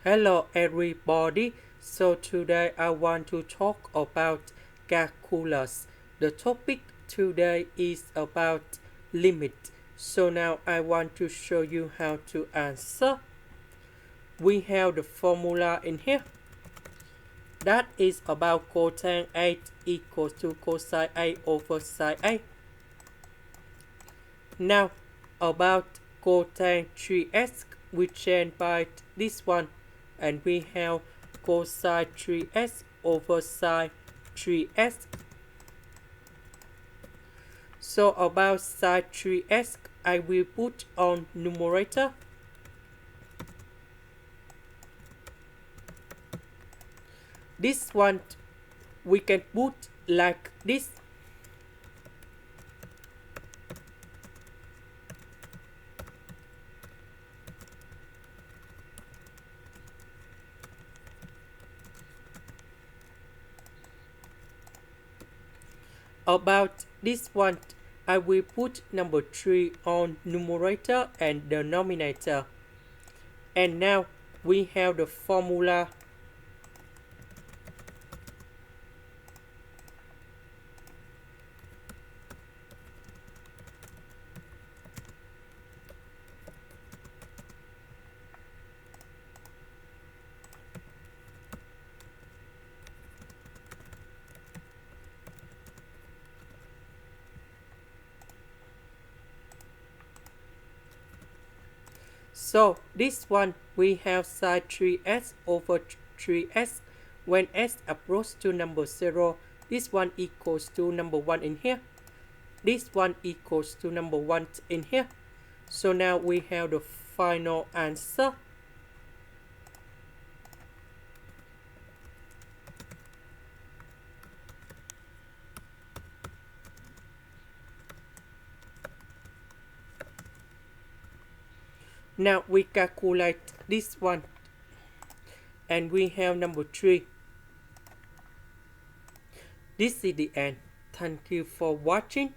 Hello everybody, so today I want to talk about calculus. The topic today is about limit. So now I want to show you how to answer. We have the formula in here. That is about cot 8 equals to cosine A over sine A. Now about cot 3x, we change by this one, and we have cosine 3x over sine 3x. So about sine 3x, I will put on numerator. This one we can put like this. About this one, I will put number 3 on numerator and denominator. And now we have the formula. So this one we have sine 3x over 3x. When x approaches to number 0, this one equals to number 1 in here. This one equals to number 1 in here. So now we have the final answer. Now we calculate this one, and we have number 3. This is the end. Thank you for watching.